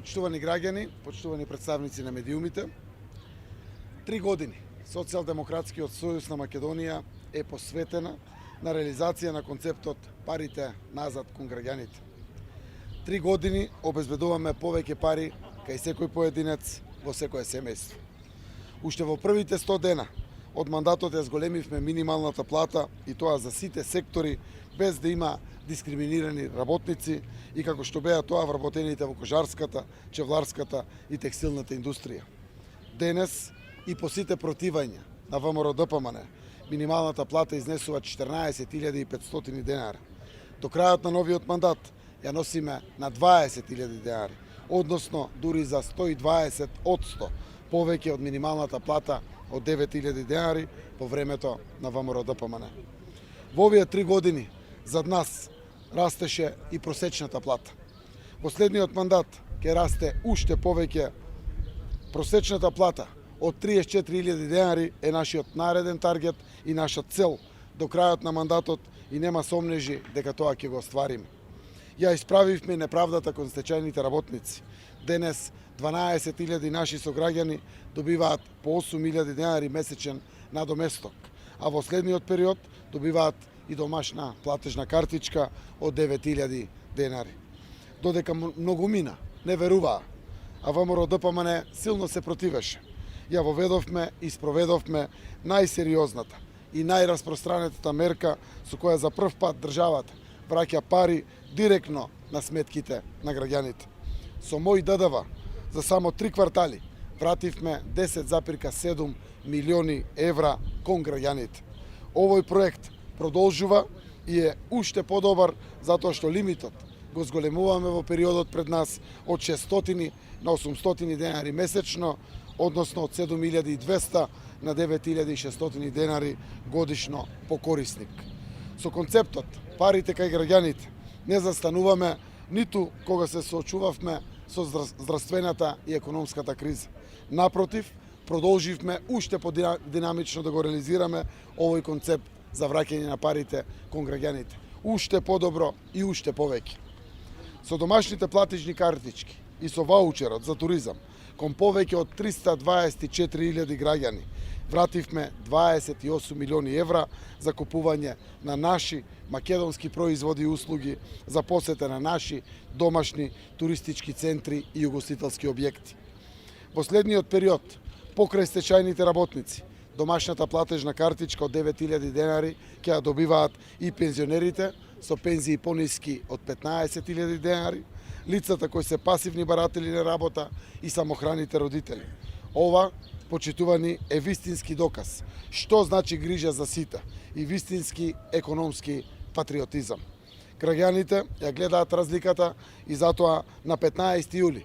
Почитувани граѓани, почитувани представници на медиумите, 3 години Социјалдемократскиот сојуз на Македонија е посветена на реализација на концептот парите назад кон граѓаните. 3 години обезбедуваме повеќе пари кај секој поединец во секое семејство. Уште во првите 100 дена од мандатот ја зголемивме минималната плата и тоа за сите сектори без да има дискриминирани работници и како што беа тоа вработените во кожарската, чевларската и текстилната индустрија. Денес и по сите противања на ВМРО-ДПМН минималната плата изнесува 14.500 денари. До крајот на новиот мандат ја носиме на 20.000 денари, односно дури за 120% повеќе од минималната плата од 9.000 денари по времето на ВМРО-ДПМН. Во овие 3 години зад нас растеше и просечната плата. Во следниот мандат ќе расте уште повеќе. Просечната плата од 34.000 денари е нашиот нареден таргет и наша цел до крајот на мандатот и нема сомнежи дека тоа ќе го оствариме. Ја исправивме неправдата кон стечајните работници. Денес 12.000 наши сограѓани добиваат по 8.000 денари месечен надоместок, а во следниот период добиваат и домашна платежна картичка од 9.000 денари. Додека многумина не веруваа, а ВМРО-ДПМН силно се противеше, ја воведовме и спроведовме најсериозната и најраспространетата мерка со која за прв пат државата враќа пари директно на сметките на граѓаните. Со мој ДДВ за само 3 квартали вративме 10,7 милиони евра кон граѓаните. Овој проект продолжува и е уште подобар затоа што лимитот го зголемуваме во периодот пред нас од 600 на 800 денари месечно, односно од 7.200 на 9.600 денари годишно по корисник. Со концептот парите кај граѓаните не застануваме ниту кога се соочувавме со здравствената и економската криза. Напротив, продолживме уште подинамично да го реализираме овој концепт за враќање на парите кон граѓаните. Уште подобро и уште повеќе. Со домашните платежни картички и со ваучерот за туризам кон повеќе од 324.000 граѓани вративме 28 милиони евра за купување на наши македонски производи и услуги, за посета на наши домашни туристички центри и угостителски објекти. Во следниот период, покрај стечајните работници, домашната платежна картичка од 9.000 денари ќе ја добиваат и пензионерите со пензии пониски од 15.000 денари, лицата кои се пасивни баратели на работа и самохраните родители. Ова, почитувани, е вистински доказ што значи грижа за сите и вистински економски патриотизам. Граѓаните ја гледаат разликата и затоа на 15 јули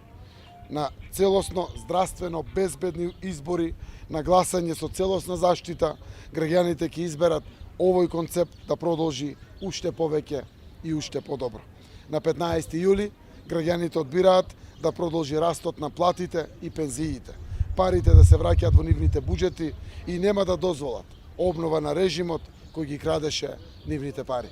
на целосно здравствено безбедни избори, на гласање со целосна заштита, граѓаните ќе изберат овој концепт да продолжи уште повеќе и уште подобро. На 15 јули граѓаните одбираат да продолжи растот на платите и пензиите, парите да се враќаат во нивните буџети и нема да дозволат обнова на режимот кој ги крадеше нивните пари.